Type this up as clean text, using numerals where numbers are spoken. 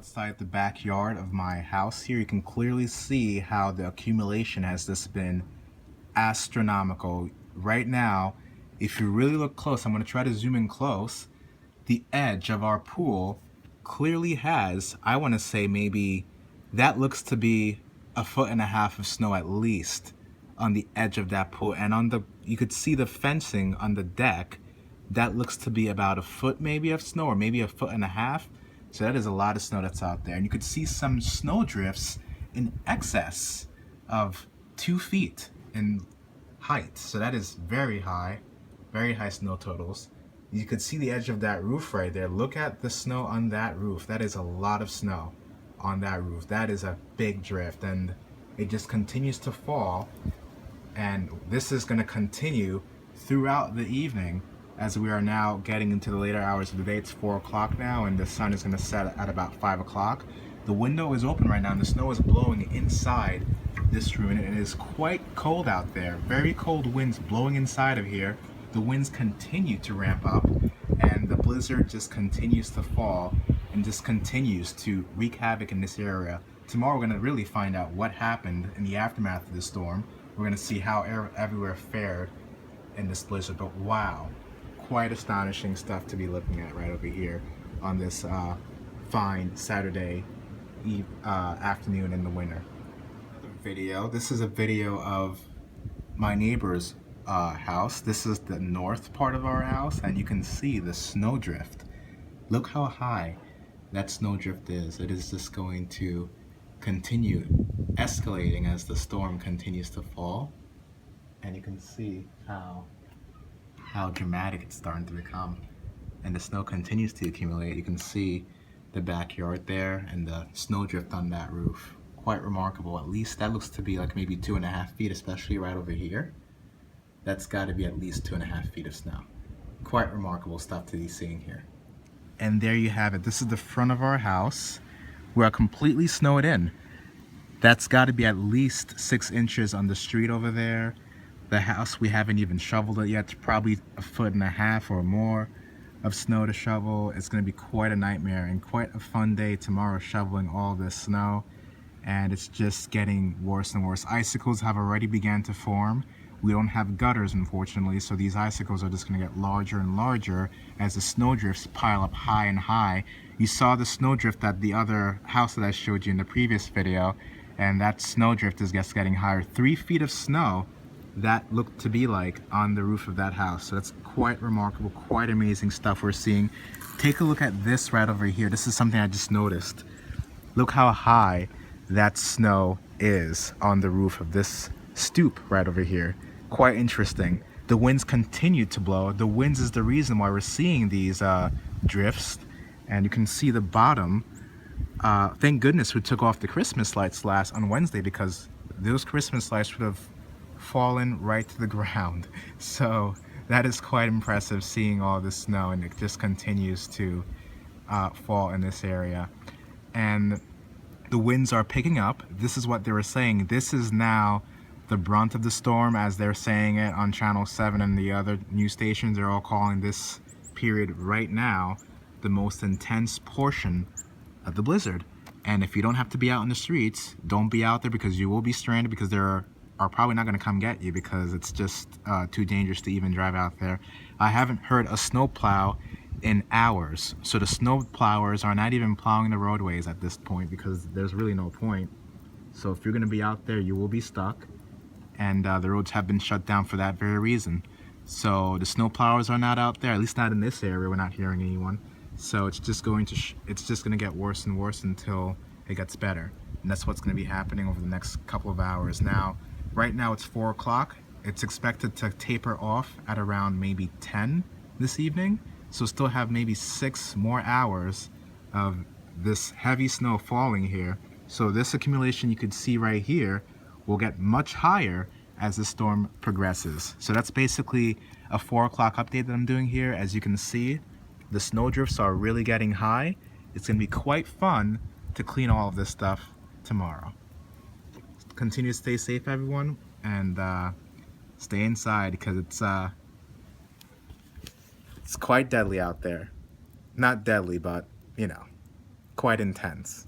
Outside the backyard of my house here, you can clearly see how the accumulation has just been astronomical. Right now, if you really look close, I'm going to try to zoom in close, the edge of our pool clearly has, I want to say maybe, that looks to be 1.5 feet of snow at least on the edge of that pool. And on the, you could see the fencing on the deck, that looks to be about 1 foot maybe of snow, or maybe 1.5 feet. So that is a lot of snow that's out there. And you could see some snow drifts in excess of 2 feet in height. So that is very high snow totals. You could see the edge of that roof right there. Look at the snow on that roof. That is a lot of snow on that roof. That is a big drift, and it just continues to fall. And this is going to continue throughout the evening as we are now getting into the later hours of the day. It's 4 o'clock now, and the sun is going to set at about 5 o'clock. The window is open right now, and the snow is blowing inside this room, and it is quite cold out there. Very cold winds blowing inside of here. The winds continue to ramp up, and the blizzard just continues to fall and just continues to wreak havoc in this area. Tomorrow we're going to really find out what happened in the aftermath of the storm. We're going to see how everywhere fared in this blizzard. But wow, quite astonishing stuff to be looking at right over here on this fine Saturday afternoon in the winter. Another video. This is a video of my neighbor's house. This is the north part of our house, and you can see the snowdrift. Look how high that snowdrift is. It is just going to continue escalating as the storm continues to fall, and you can see how dramatic it's starting to become, and the snow continues to accumulate. You can see the backyard there and the snowdrift on that roof. Quite remarkable. At least that looks to be like maybe 2.5 feet, especially right over here. That's got to be at least 2.5 feet of snow. Quite remarkable stuff to be seeing here. And there you have it. This is the front of our house. We are completely snowed in. That's got to be at least 6 inches on the street over there. The house, we haven't even shoveled it yet. It's probably 1.5 feet or more of snow to shovel. It's going to be quite a nightmare and quite a fun day tomorrow shoveling all this snow. And it's just getting worse and worse. Icicles have already begun to form. We don't have gutters, unfortunately, so these icicles are just going to get larger and larger as the snowdrifts pile up high and high. You saw the snowdrift at the other house that I showed you in the previous video, and that snowdrift is just getting higher. 3 feet of snow that looked to be like on the roof of that house. So that's quite remarkable, quite amazing stuff we're seeing. Take a look at this right over here. This is something I just noticed. Look how high that snow is on the roof of this stoop right over here. Quite interesting. The winds continue to blow. The winds is the reason why we're seeing these drifts, and you can see the bottom. Thank goodness we took off the Christmas lights on Wednesday, because those Christmas lights would have fallen right to the ground. So that is quite impressive, seeing all this snow, and it just continues to fall in this area. And the winds are picking up. This is what they were saying. This is now the brunt of the storm, as they're saying it on Channel 7 and the other news stations. They're all calling this period right now the most intense portion of the blizzard. And if you don't have to be out in the streets, don't be out there, because you will be stranded, because they are probably not going to come get you, because it's just too dangerous to even drive out there. I haven't heard a snowplow in hours, so the snow plowers are not even plowing the roadways at this point, because there's really no point. So if you're going to be out there, you will be stuck. And the roads have been shut down for that very reason. So the snow plowers are not out there, at least not in this area. We're not hearing anyone. So it's just going to get worse and worse until it gets better. And that's what's going to be happening over the next couple of hours. Now, right now it's 4 o'clock. It's expected to taper off at around maybe 10 this evening. So still have maybe 6 more hours of this heavy snow falling here. So this accumulation you could see right here will get much higher as the storm progresses. So that's basically a 4 o'clock update that I'm doing here. As you can see, the snowdrifts are really getting high. It's going to be quite fun to clean all of this stuff tomorrow. Continue to stay safe, everyone, and stay inside, because it's quite deadly out there. Not deadly, but you know. quite intense.